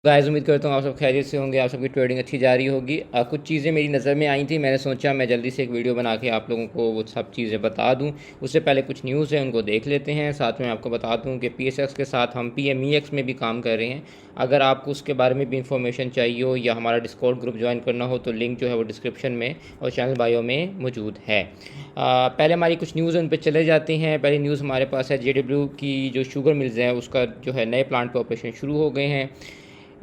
Guys उम्मीद करता हूँ आप सब खैरियत से होंगे, आप सबकी ट्रेडिंग अच्छी जा रही होगी। कुछ चीज़ें मेरी नज़र में आई थी, मैंने सोचा मैं जल्दी से एक वीडियो बना के आप लोगों को वो सब चीज़ें बता दूँ। उससे पहले कुछ न्यूज़ है उनको देख लेते हैं। साथ में आपको बता दूँ कि PSX के साथ हम PMEX में भी काम कर रहे हैं। अगर आपको उसके बारे में भी इंफॉर्मेशन चाहिए हो या हमारा डिस्कॉर्ड ग्रुप ज्वाइन करना हो तो लिंक जो है वो डिस्क्रिप्शन में और चैनल बायो में मौजूद है। पहले हमारी कुछ न्यूज़ उन पर चले जाते हैं। पहली न्यूज़ हमारे पास है JW की जो शुगर मिल्स हैं उसका जो है नए प्लांट पे ऑपरेशन शुरू हो गए हैं।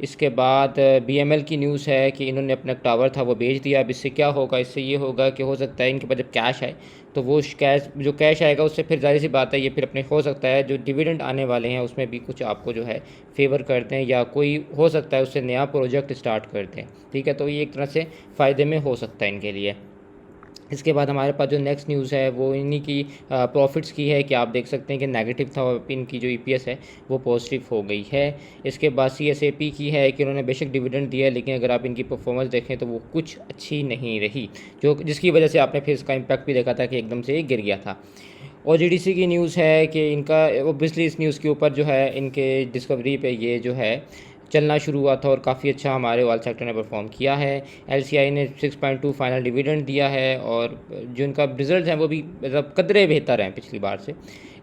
इसके बाद BML की न्यूज़ है कि इन्होंने अपना टावर था वो बेच दिया। अब इससे क्या होगा, इससे ये होगा कि हो सकता है इनके पास जब कैश आए तो वो कैश आएगा उससे फिर जाहिर सी बात है ये फिर अपने हो सकता है जो डिविडेंड आने वाले हैं उसमें भी कुछ आपको जो है फेवर करते हैं या कोई हो सकता है उससे नया प्रोजेक्ट स्टार्ट करते हैं। ठीक है, तो ये एक तरह से फ़ायदे में हो सकता है इनके लिए। इसके बाद हमारे पास जो नेक्स्ट न्यूज़ है वो इन्हीं की प्रॉफिट्स की है कि आप देख सकते हैं कि नेगेटिव था और इनकी जो EPS है वो पॉजिटिव हो गई है। इसके बाद CSAP की है कि उन्होंने बेशक डिविडेंड दिया है लेकिन अगर आप इनकी परफॉर्मेंस देखें तो वो कुछ अच्छी नहीं रही, जो जिसकी वजह से आपने फिर इसका इम्पैक्ट भी देखा था कि एकदम से गिर गया था। और GDC की न्यूज़ है कि इनका ओबियसली इस न्यूज़ के ऊपर जो है इनके डिस्कवरी पे ये जो है चलना शुरू हुआ था और काफ़ी अच्छा हमारे ऑयल सेक्टर ने परफॉर्म किया है। LCI ने 6.2 फाइनल डिविडेंड दिया है और जो इनका रिजल्ट है वो भी मतलब कदरे बेहतर हैं पिछली बार से।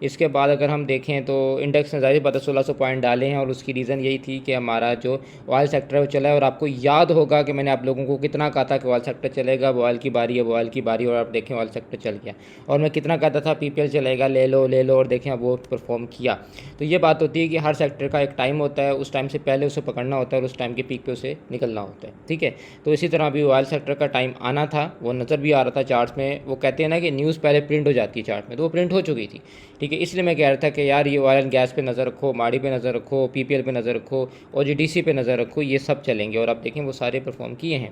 इसके बाद अगर हम देखें तो इंडेक्स ने ज़ाहिर बात है 1600 पॉइंट डाले हैं और उसकी रीज़न यही थी कि हमारा जो ऑयल सेक्टर है वो चला है। और आपको याद होगा कि मैंने आप लोगों को कितना कहा था कि ऑयल सेक्टर चलेगा, ऑयल की बारी है, ऑयल की बारी, और आप देखें ऑयल सेक्टर चल गया। और मैं कितना कहता था PPL चलेगा, ले लो, और देखें वो परफॉर्म किया। तो ये बात होती है कि हर सेक्टर का एक टाइम होता है, उस टाइम से पहले उसे पकड़ना होता है और उस टाइम के पीक पे उसे निकलना होता है। ठीक है, तो इसी तरह अभी ऑयल सेक्टर का टाइम आना था, वो नज़र भी आ रहा था चार्ट्स में। वो कहते हैं ना कि न्यूज़ पहले प्रिंट हो जाती है चार्ट में, तो वो प्रिंट हो चुकी थी। ठीक है, इसलिए मैं कह रहा था कि यार ये ऑयल एंड गैस पे नज़र रखो, माड़ी पे नज़र रखो, PPL पे नज़र रखो और GDC पे नज़र रखो, ये सब चलेंगे। और आप देखें वो सारे परफॉर्म किए हैं।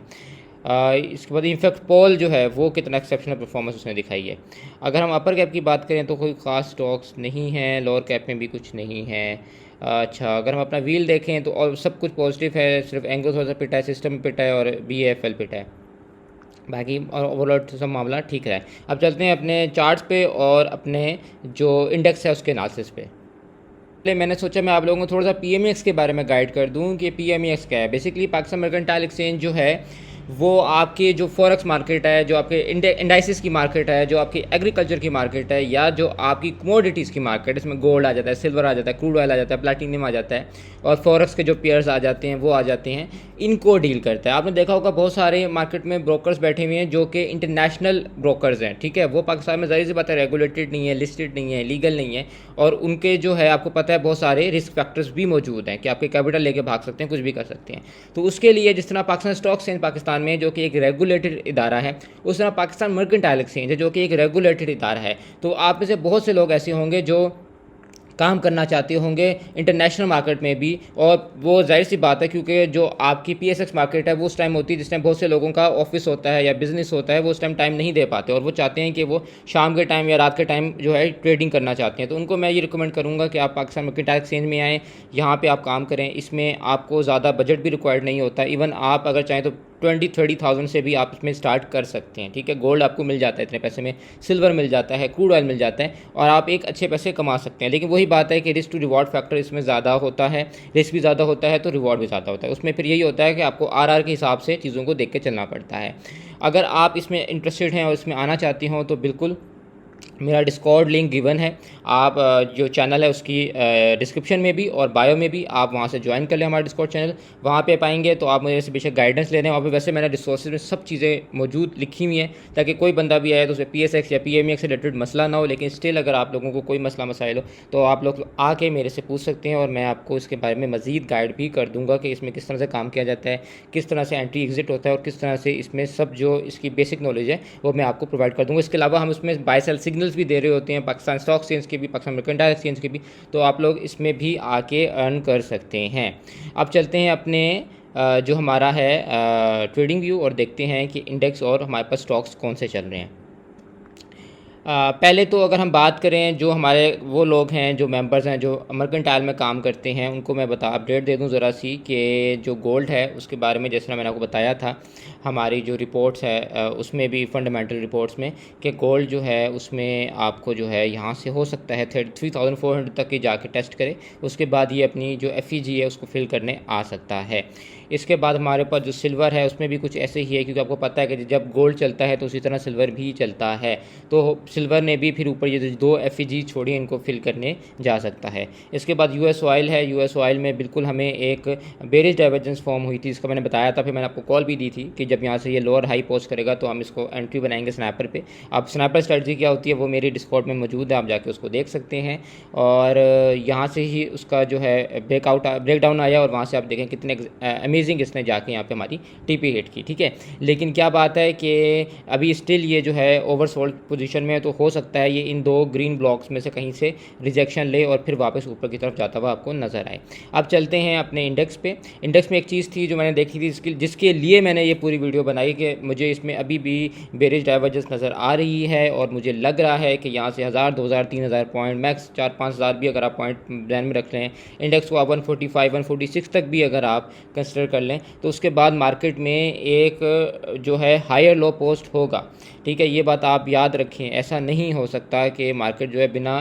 इसके बाद इनफैक्ट पॉल जो है वो कितना एक्सेप्शनल परफॉर्मेंस उसने दिखाई है। अगर हम अपर कैप की बात करें तो कोई ख़ास स्टॉक्स नहीं हैं, लोअर कैप में भी कुछ नहीं है। अच्छा, अगर हम अपना व्हील देखें तो और सब कुछ पॉजिटिव है, सिर्फ एंगल थोड़ा सा पिटा है, सिस्टम पिटा है और BAFL पिटा है, बाकी ओवरऑल सब मामला ठीक रहा है। अब चलते हैं अपने चार्ट्स पे और अपने जो इंडेक्स है उसके एनालिसिस पे। पहले मैंने सोचा मैं आप लोगों को थोड़ा सा PMEX के बारे में गाइड कर दूं कि PMEX क्या है। बेसिकली पाकिस्तान मर्केंटाइल एक्सचेंज जो है वो आपकी जो फॉरेक्स मार्केट है, जो आपके इंडाइसिस की मार्केट है, जो आपकी एग्रीकल्चर की मार्केट है, या जो आपकी कमोडिटीज़ की मार्केट है, इसमें गोल्ड आ जाता है, सिल्वर आ जाता है, क्रूड ऑयल आ जाता है, प्लैटिनम आ जाता है और फॉरेक्स के जो पेयर्स आ जाते हैं वो आ जाते हैं, इनको डील करता है। आपने देखा होगा बहुत सारे मार्केट में ब्रोकर्स बैठे हुए हैं जो कि इंटरनेशनल ब्रोकर्स हैं। ठीक है, वो पाकिस्तान में ज़ाहिर सी बात है रेगुलेटेड नहीं है, लिस्टेड नहीं है, लीगल नहीं है और उनके जो है आपको पता है बहुत सारे रिस्क फैक्टर्स भी मौजूद हैं कि आपके कैपिटल लेके भाग सकते हैं, कुछ भी कर सकते हैं। तो उसके लिए जिस तरह पाकिस्तान स्टॉक एक्सचेंज पाकिस्तान में जो कि एक रेगुलेटेड इदारा है, उस तरह पाकिस्तान मर्केंटाइल एक्सचेंज है जो कि एक रेगुलेटेड इदारा है। तो आप में से बहुत से लोग ऐसे होंगे जो काम करना चाहते होंगे इंटरनेशनल मार्केट में भी, और वो जाहिर सी बात है क्योंकि जो आपकी PSX मार्केट है वो उस टाइम होती है जिस टाइम बहुत से लोगों का ऑफिस होता है या बिजनेस होता है, वो उस टाइम नहीं दे पाते और वो चाहते हैं कि वो शाम के टाइम या रात के टाइम जो है ट्रेडिंग करना चाहते हैं। तो उनको मैं ये रिकमेंड करूँगा कि आप पाकिस्तान मर्केंटाइल एक्सचेंज में आएँ, यहाँ पर आप काम करें। इसमें आपको ज़्यादा बजट भी रिक्वायर्ड नहीं होता, इवन आप अगर चाहें तो 20-30,000 से भी आप इसमें स्टार्ट कर सकते हैं। ठीक है, गोल्ड आपको मिल जाता है इतने पैसे में, सिल्वर मिल जाता है, क्रूड ऑयल मिल जाता है और आप एक अच्छे पैसे कमा सकते हैं। लेकिन वही बात है कि रिस्क टू रिवॉर्ड फैक्टर इसमें ज़्यादा होता है, रिस्क भी ज़्यादा होता है तो रिवॉर्ड भी ज़्यादा होता है। उसमें फिर यही होता है कि आपको RR के हिसाब से चीज़ों को देख के चलना पड़ता है। अगर आप इसमें इंटरेस्टेड हैं और इसमें आना चाहती हों तो बिल्कुल मेरा डिस्कॉर्ड लिंक गिवन है, आप जो चैनल है उसकी डिस्क्रिप्शन में भी और बायो में भी आप वहाँ से ज्वाइन कर लें हमारा डिस्कॉर्ड चैनल। वहाँ पे पाएंगे तो आप मुझे से बेशक गाइडेंस ले रहे हैं, वहाँ पे वैसे मैंने रिसोर्सेज में सब चीज़ें मौजूद लिखी हुई हैं ताकि कोई बंदा भी आए तो उसे PSX या PMEX से रिलेटेड मसला ना हो। लेकिन स्टिल अगर आप लोगों को कोई मसला मसाइल हो तो आप लोग आके मेरे से पूछ सकते हैं और मैं आपको इसके बारे में मज़ीद गाइड भी कर दूँगा कि इसमें किस तरह से काम किया जाता है, किस तरह से एंट्री एग्जिट होता है और किस तरह से इसमें सब जो इसकी बेसिक नॉलेज है वो मैं आपको प्रोवाइड कर दूँगा। इसके अलावा हम इसमें बाय सेल सिग्नल्स भी दे रहे होते हैं, पाकिस्तान स्टॉक एक्सचेंज के भी, पाकिस्तान मर्केंटाइल एक्सचेंज के भी, तो आप लोग इसमें भी आके अर्न कर सकते हैं। अब चलते हैं अपने जो हमारा है ट्रेडिंग व्यू और देखते हैं कि इंडेक्स और हमारे पास स्टॉक्स कौन से चल रहे हैं। पहले तो अगर हम बात करें जो हमारे वो लोग हैं जो मेंबर्स हैं जो मर्केंटाइल में काम करते हैं, उनको मैं अपडेट दे दूं ज़रा सी कि जो गोल्ड है उसके बारे में, जैसे मैंने आपको बताया था हमारी जो रिपोर्ट्स है उसमें भी फंडामेंटल रिपोर्ट्स में कि गोल्ड जो है उसमें आपको जो है यहाँ से हो सकता है 33,400 तक ही जाके टेस्ट करे, उसके बाद ये अपनी जो FEG है उसको फिल करने आ सकता है। इसके बाद हमारे पास जो सिल्वर है उसमें भी कुछ ऐसे ही है, क्योंकि आपको पता है कि जब गोल्ड चलता है तो उसी तरह सिल्वर भी चलता है, तो सिल्वर ने भी फिर ऊपर ये जो 2 FEG छोड़ी इनको फिल करने जा सकता है। इसके बाद US ऑयल है, US ऑयल में बिल्कुल हमें एक बेरिश डाइवर्जेंस फॉर्म हुई थी, इसका मैंने बताया था, फिर मैंने आपको कॉल भी दी थी कि जब यहाँ से ये लोअर हाई पोस्ट करेगा तो हम इसको एंट्री बनाएंगे स्नैपर पे। अब स्नैपर स्ट्रेटजी क्या होती है वो मेरी डिस्कॉर्ड में मौजूद है, आप जाके उसको देख सकते हैं। और यहाँ से ही उसका जो है ब्रेकडाउन आया और वहाँ से आप देखें कितने अमेजिंग इसने जाके यहाँ पे हमारी TP हिट की, ठीक है। लेकिन क्या बात है कि अभी स्टिल ये जो है ओवरसोल्ड पोजीशन में है, तो हो सकता है ये इन 2 ग्रीन ब्लॉक्स में से कहीं से रिजेक्शन ले और फिर वापस ऊपर की तरफ जाता हुआ आपको नज़र आए। अब चलते हैं अपने इंडेक्स पे। इंडेक्स में एक चीज़ थी जो मैंने देखी थी जिसके लिए मैंने ये पूरी वीडियो बनाई कि मुझे इसमें अभी भी बेरिश डाइवर्जेंस नज़र आ रही है और मुझे लग रहा है कि यहाँ से 1000, 2000, 3000 पॉइंट, मैक्स 4-5 हज़ार भी अगर आप पॉइंट ध्यान में रख लें, इंडेक्स को आप 145, 146 तक भी अगर आप कंसिडर कर लें, तो उसके बाद मार्केट में एक जो है हायर लो पोस्ट होगा, ठीक है। ये बात आप याद रखें, ऐसा नहीं हो सकता कि मार्केट जो है बिना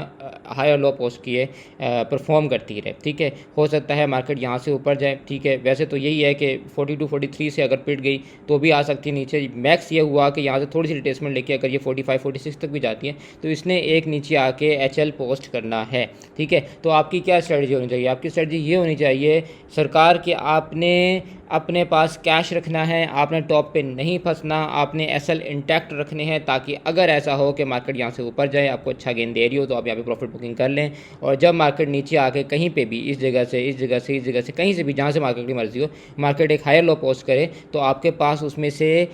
हायर लो पोस्ट किए परफॉर्म करती रहे, ठीक है। हो सकता है मार्केट यहाँ से ऊपर जाए, ठीक है। वैसे तो यही है कि 42, 43 से अगर पिट गई तो भी आ सकती है नीचे। मैक्स ये हुआ कि यहाँ से थोड़ी सी रिट्रेसमेंट लेके अगर ये 45, 46 तक भी जाती है तो इसने एक नीचे आके HL पोस्ट करना है, ठीक है। तो आपकी क्या स्ट्रेटजी होनी चाहिए? आपकी स्ट्रेटजी ये होनी चाहिए सरकार कि आपने अपने पास कैश रखना है, आपने टॉप पे नहीं फंसना, आपने SL इंटैक्ट रखने हैं, ताकि अगर ऐसा हो कि मार्केट यहाँ से ऊपर जाए, आपको अच्छा गेन दे रही हो, तो आप यहाँ पे प्रॉफिट बुकिंग कर लें। और जब मार्केट नीचे आके कहीं पे भी इस जगह से इस जगह से इस जगह से कहीं से भी जहाँ से मार्केट की मर्जी हो, मार्केट एक हायर लो पोस्ट करे, तो आपके पास उसमें से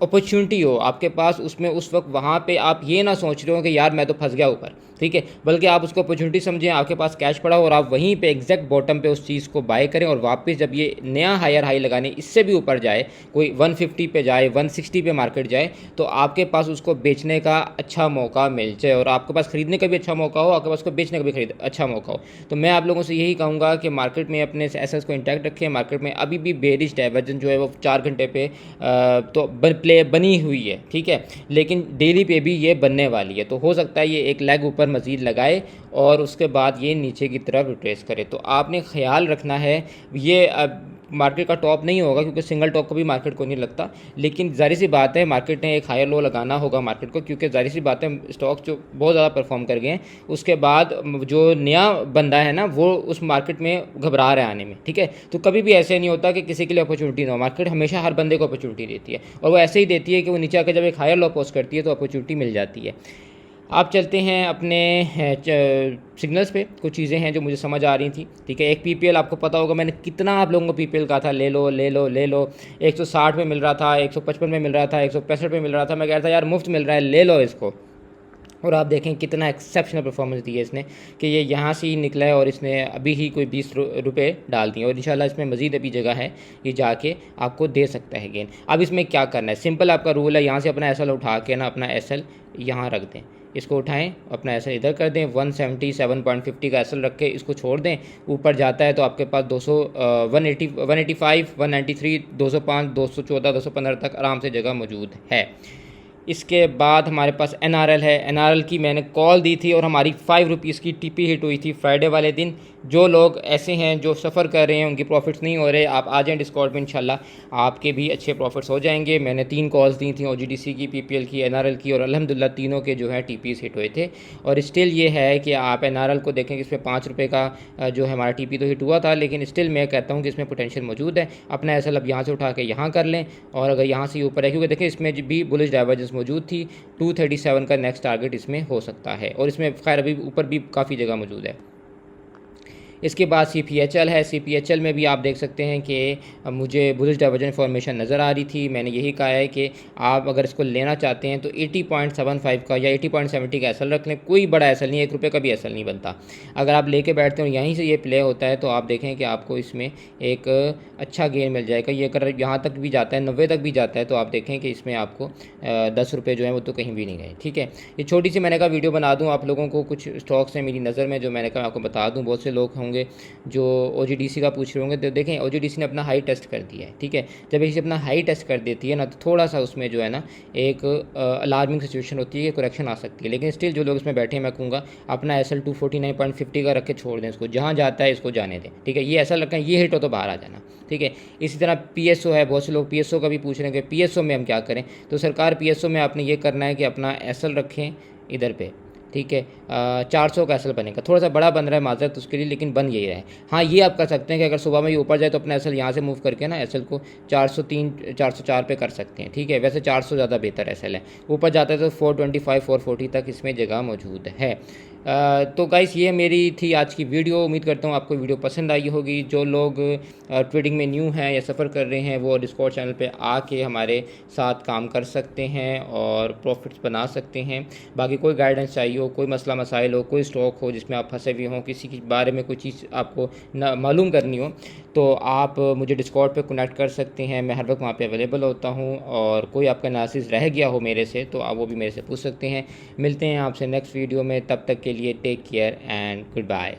अपॉर्चुनिटी हो, आपके पास उसमें उस वक्त वहाँ पे आप ये ना सोच रहे हो कि यार मैं तो फंस गया ऊपर, ठीक है, बल्कि आप उसको अपॉर्चुनिटी समझें, आपके पास कैश पड़ा हो और आप वहीं पे एग्जैक्ट बॉटम पे उस चीज़ को बाय करें और वापस जब ये नया हायर हाई लगाने इससे भी ऊपर जाए, कोई 150 पे जाए, 160 पे मार्केट जाए, तो आपके पास उसको बेचने का अच्छा मौका मिल जाए और आपके पास खरीदने का भी अच्छा मौका हो, आपके पास उसको बेचने का भी अच्छा मौका हो। तो मैं आप लोगों से यही कहूँगा कि मार्केट में अपने एसेट्स को इंटैक्ट रखें। मार्केट में अभी भी बेरिश डाइवर्जेंस जो है वो 4 घंटे पे तो प्ले बनी हुई है, ठीक है, लेकिन डेली पे भी ये बनने वाली है, तो हो सकता है ये एक लेग ऊपर मज़ीद लगाए और उसके बाद ये नीचे की तरफ रिट्रेस करे। तो आपने ख्याल रखना है, ये मार्केट का टॉप नहीं होगा क्योंकि सिंगल टॉप को भी मार्केट को नहीं लगता, लेकिन जाहिर सी बात है मार्केट ने एक हायर लो लगाना होगा मार्केट को, क्योंकि जाहिर सी बात है स्टॉक जो बहुत ज़्यादा परफॉर्म कर गए हैं, उसके बाद जो नया बंदा है ना वो उस मार्केट में घबरा रहा है आने में, ठीक है। तो कभी भी ऐसे नहीं होता कि किसी के लिए अपॉर्चुनिटी ना हो, मार्केट हमेशा हर बंदे को अपॉर्चुनिटी देती है और वो ऐसे ही देती है कि वो नीचे आकर जब एक हायर लो पोस्ट करती है तो अपॉर्चुनिटी मिल जाती है। आप चलते हैं अपने सिग्नल्स पे। कुछ चीज़ें हैं जो मुझे समझ आ रही थी, ठीक है। एक PPL आपको पता होगा मैंने कितना आप लोगों को PPL कहा था ले लो ले लो ले लो, 160 में मिल रहा था, 155 में मिल रहा था, 165 में मिल रहा था, मैं कह रहा था यार मुफ्त मिल रहा है ले लो इसको, और आप देखें कितना एक्सेप्शनल परफॉर्मेंस दी है इसने कि ये यहाँ से ही निकला है और इसने अभी ही कोई 20 रुपये डाल दिए और इंशाल्लाह इसमें मज़ीद अभी जगह है, ये जाके आपको दे सकता है गेन। अब इसमें क्या करना है, सिंपल आपका रूल है, यहाँ से अपना SL उठा के ना अपना SL यहाँ रख दें, इसको उठाएं, अपना SL इधर कर दें, 177.50 का SL रख के इसको छोड़ दें। ऊपर जाता है तो आपके पास 200 185, 193, 205, 214, 215 तक आराम से जगह मौजूद है। इसके बाद हमारे पास NRL है। NRL की मैंने कॉल दी थी और हमारी 5 रुपीज़ की TP हिट हुई थी फ्राइडे वाले दिन। जो लोग ऐसे हैं जो सफ़र कर रहे हैं उनके प्रॉफिट्स नहीं हो रहे, आप आ जाएँ डिस्कॉर्ड में, इंशाल्लाह आपके भी अच्छे प्रॉफिट्स हो जाएंगे। मैंने 3 कॉल्स दी थी, OGDC की, PPL की, NRL की, और अल्हम्दुलिल्लाह तीनों के जो है TPs हिट हुए थे। और स्टिल ये है कि आप NRL को देखें कि इसमें 5 रुपये का जो है हमारा TP तो हिट हुआ था, लेकिन स्टिल मैं कहता हूँ कि इसमें पोटेंशियल मौजूद है। अपना SL अब यहाँ से उठा के यहाँ कर लें और अगर यहाँ से ऊपर है, क्योंकि देखें इसमें भी बुलिश डाइवर्जेंस मौजूद थी, 237 का नेक्स्ट टारगेट इसमें हो सकता है और इसमें खैर अभी ऊपर भी काफ़ी जगह मौजूद है। इसके बाद CPHL है। CPHL में भी आप देख सकते हैं कि मुझे बुलिश डाइवर्जेंट फॉर्मेशन नज़र आ रही थी। मैंने यही कहा है कि आप अगर इसको लेना चाहते हैं तो 80.75 का या 80.70 का एसएल रख लें। कोई बड़ा एसएल नहीं, ₹1 का भी एसएल नहीं बनता। अगर आप लेके बैठते हैं और यहीं से ये प्ले होता है तो आप देखें कि आपको इसमें एक अच्छा गेन मिल जाएगा। ये अगर यहाँ तक भी जाता है, 90 तक भी जाता है, तो आप देखें कि इसमें आपको ₹10 जो है वो तो कहीं भी नहीं गए। ठीक है, ये छोटी सी मैंने कहा वीडियो बना दूँ आप लोगों को। कुछ स्टॉक्स हैं मेरी नज़र में जो मैंने कहा आपको बता दूँ। बहुत से लोग होंगे जो OGDC का पूछ रहे होंगे, तो देखें OGDC ने अपना हाई टेस्ट कर दिया है। ठीक है, जब इसे अपना हाई टेस्ट कर देती है ना तो थोड़ा सा उसमें जो है ना एक अलार्मिंग सिचुएशन होती है कि करेक्शन आ सकती है। लेकिन स्टिल जो लोग इसमें बैठे हैं, मैं कहूँगा अपना एसएल 249.50 का रख के छोड़ दें इसको, जहाँ जाता है इसको जाने दें। ठीक है, ये एसएल रखें, ये हिट हो तो बाहर आ जाना। ठीक है, इसी तरह PSO है। बहुत से लोग PSO का भी पूछ रहे हैं कि PSO में हम क्या करें। तो सरकार PSO में आपने ये करना है कि अपना एसएल रखें इधर पे। ठीक है, 400 का एसएल बनेगा। थोड़ा सा बड़ा बन रहा है माजरत उसके लिए, लेकिन बन यही रहा है। हाँ, ये आप कर सकते हैं कि अगर सुबह में ये ऊपर जाए तो अपना एसएल यहाँ से मूव करके ना एसएल को 403 404 पे कर सकते हैं। ठीक है, वैसे 400 ज़्यादा बेहतर एसएल है। ऊपर जाता है तो 425 440 तक इसमें जगह मौजूद है। तो गाइस, ये मेरी थी आज की वीडियो। उम्मीद करता हूँ आपको वीडियो पसंद आई होगी। जो लोग ट्रेडिंग में न्यू हैं या सफ़र कर रहे हैं वो डिस्कॉर्ड चैनल पे आके हमारे साथ काम कर सकते हैं और प्रॉफिट्स बना सकते हैं। बाकी कोई गाइडेंस चाहिए हो, कोई मसला मसाइल हो, कोई स्टॉक हो जिसमें आप फंसे हुए हों, किसी के बारे में कोई चीज़ आपको मालूम करनी हो, तो आप मुझे डिस्कॉर्ड पे कनेक्ट कर सकते हैं। मैं हर वक्त वहाँ पे अवेलेबल होता हूँ। और कोई आपका एनालिसिस रह गया हो मेरे से तो आप वो भी मेरे से पूछ सकते हैं। मिलते हैं आपसे नेक्स्ट वीडियो में, तब तक के लिए take care and good bye.